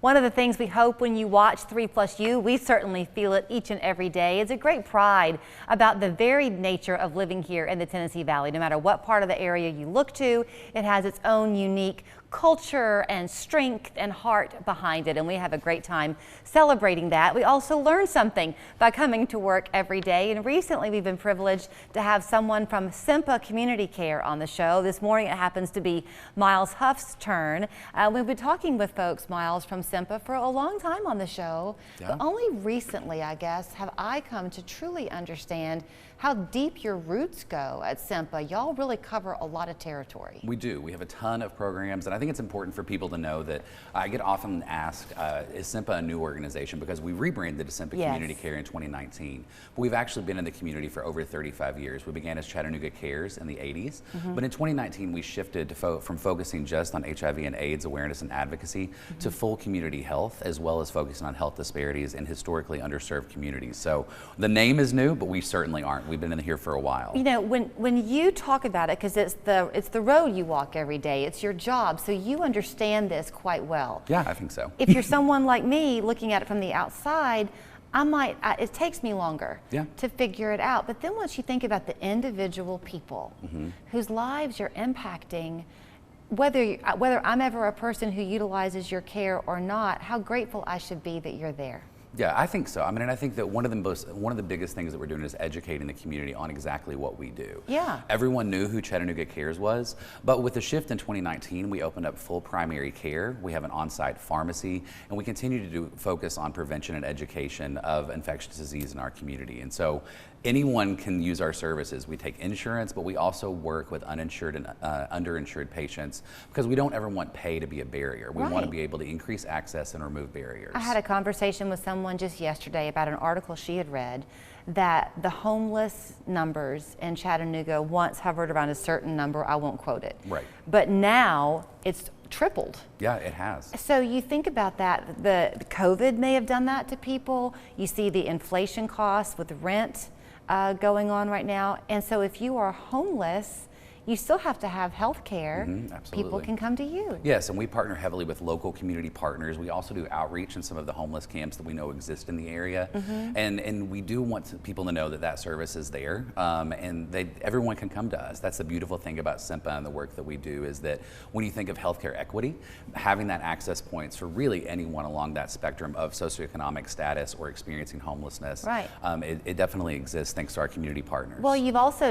One of the things we hope when you watch 3+You, we certainly feel it each and every day, is a great pride about the varied nature of living here in the Tennessee Valley. No matter what part of the area you look to, it has its own unique culture and strength and heart behind it, and we have a great time celebrating that. We also learn something by coming to work every day, and recently we've been privileged to have someone from Cempa Community Care on the show. This morning it happens to be Miles Huff's turn. We've been talking with folks, Miles, from Cempa for a long time on the show, but only recently, I guess, have I come to truly understand how deep your roots go at Cempa. Y'all really cover a lot of territory. We do. We have a ton of programs, and I think it's important for people to know that I get often asked, is Cempa a new organization? Because we rebranded to Cempa Community Care in 2019. But we've actually been in the community for over 35 years. We began as Chattanooga Cares in the 80s, but in 2019 we shifted to from focusing just on HIV and AIDS awareness and advocacy to full community health, as well as focusing on health disparities in historically underserved communities. So the name is new, but we certainly aren't. We've been in here for a while. You know, when you talk about it, because it's the road you walk every day, it's your job, so you understand this quite well. Yeah, I think so. If you're someone like me looking at it from the outside, it takes me longer to figure it out. But then once you think about the individual people whose lives you're impacting, whether I'm ever a person who utilizes your care or not, how grateful I should be that you're there. Yeah, I think so. I mean, and I think that one of the biggest things that we're doing is educating the community on exactly what we do. Yeah. Everyone knew who Chattanooga Cares was, but with the shift in 2019, we opened up full primary care. We have an on-site pharmacy, and we continue to focus on prevention and education of infectious disease in our community. And so anyone can use our services. We take insurance, but we also work with uninsured and underinsured patients because we don't ever want pay to be a barrier. We want to be able to increase access and remove barriers. I had a conversation with someone just yesterday about an article she had read that the homeless numbers in Chattanooga once hovered around a certain number. I won't quote it. Right. But now it's tripled. Yeah, it has. So you think about that, the COVID may have done that to people. You see the inflation costs with rent going on right now. And so if you are homeless, you still have to have health care. Absolutely. People can come to you. Yes, and we partner heavily with local community partners. We also do outreach in some of the homeless camps that we know exist in the area. And we do want people to know that that service is there, and everyone can come to us. That's the beautiful thing about Cempa and the work that we do, is that when you think of healthcare equity, having that access points for really anyone along that spectrum of socioeconomic status or experiencing homelessness, it definitely exists thanks to our community partners. Well, you've also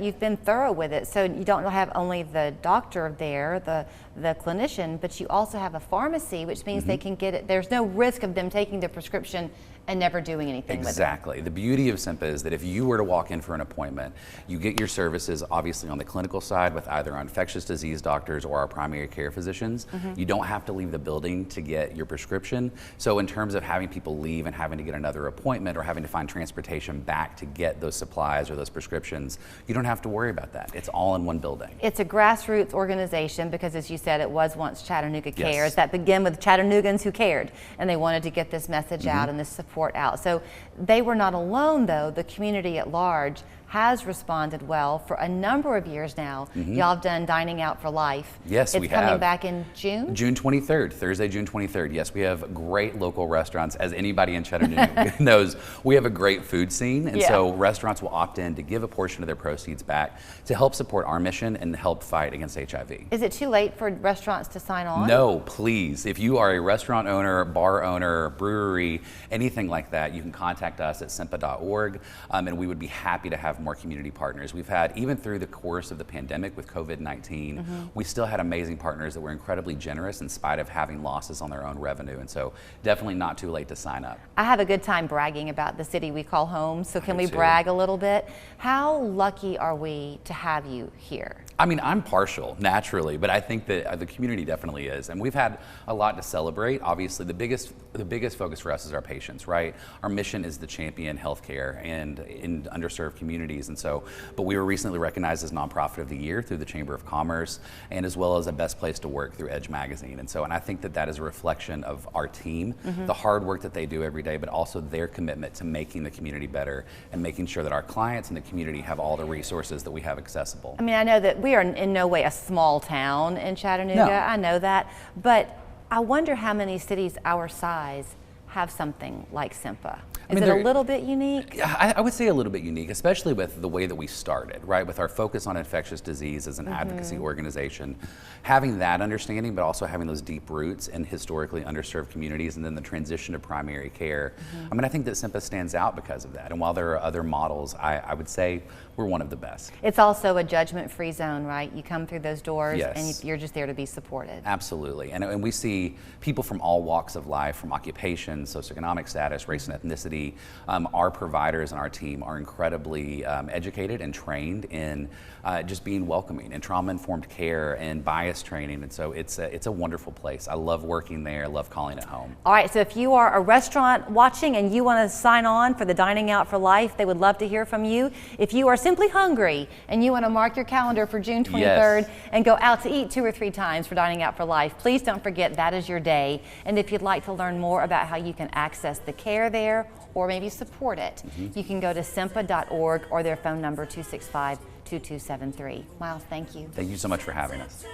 you've been thorough with it. So you don't have only the doctor there, the clinician, but you also have a pharmacy, which means they can get it. There's no risk of them taking the prescription and never doing anything with it. Exactly. The beauty of Cempa is that if you were to walk in for an appointment, you get your services obviously on the clinical side with either our infectious disease doctors or our primary care physicians. You don't have to leave the building to get your prescription. So in terms of having people leave and having to get another appointment or having to find transportation back to get those supplies or those prescriptions, you don't have to worry about that. It's all in one building. It's a grassroots organization because, as you said, it was once Chattanooga Cares that began with Chattanoogans who cared, and they wanted to get this message out and this support out. So they were not alone, though. The community at large has responded well for a number of years now. Y'all have done Dining Out for Life. Yes, we have. It's coming back in June? June 23rd, Thursday, June 23rd. Yes, we have great local restaurants. As anybody in Chattanooga knows, we have a great food scene, and so restaurants will opt in to give a portion of their proceeds back to help support our mission and help fight against HIV. Is it too late for restaurants to sign on? No, please. If you are a restaurant owner, bar owner, brewery, anything like that, you can contact us at cempa.org, and we would be happy to have more community partners. We've had, even through the course of the pandemic with COVID-19, we still had amazing partners that were incredibly generous in spite of having losses on their own revenue. And so definitely not too late to sign up. I have a good time bragging about the city we call home. So can we brag a little bit? How lucky are we to have you here? I mean, I'm partial naturally, but I think that the community definitely is, and we've had a lot to celebrate. Obviously, the biggest focus for us is our patients, right? Our mission is to champion healthcare and in underserved communities, and so. But we were recently recognized as Nonprofit of the Year through the Chamber of Commerce, and as well as a Best Place to Work through Edge Magazine, and so. And I think that that is a reflection of our team, the hard work that they do every day, but also their commitment to making the community better and making sure that our clients and the community have all the resources that we have accessible. I mean, I know that we are in no way a small town in Chattanooga. No. I know that, but I wonder how many cities our size have something like Cempa. I Is mean, it a little bit unique? I would say a little bit unique, especially with the way that we started, right? With our focus on infectious disease as an advocacy organization, having that understanding, but also having those deep roots in historically underserved communities, and then the transition to primary care. I mean, I think that Cempa stands out because of that. And while there are other models, I would say we're one of the best. It's also a judgment-free zone, right? You come through those doors Yes. and you're just there to be supported. Absolutely. And we see people from all walks of life, from occupation, socioeconomic status, race and ethnicity. Our providers and our team are incredibly educated and trained in just being welcoming and trauma-informed care and bias training. And so it's a wonderful place. I love working there, love calling it home. All right, so if you are a restaurant watching and you want to sign on for the Dining Out for Life, they would love to hear from you. If you are simply hungry and you want to mark your calendar for June 23rd Yes. and go out to eat 2 or 3 times for Dining Out for Life, please don't forget that is your day. And if you'd like to learn more about how you can access the care there or maybe support it, you can go to Cempa.org or their phone number 265-2273. Miles, thank you. Thank you so much for having us.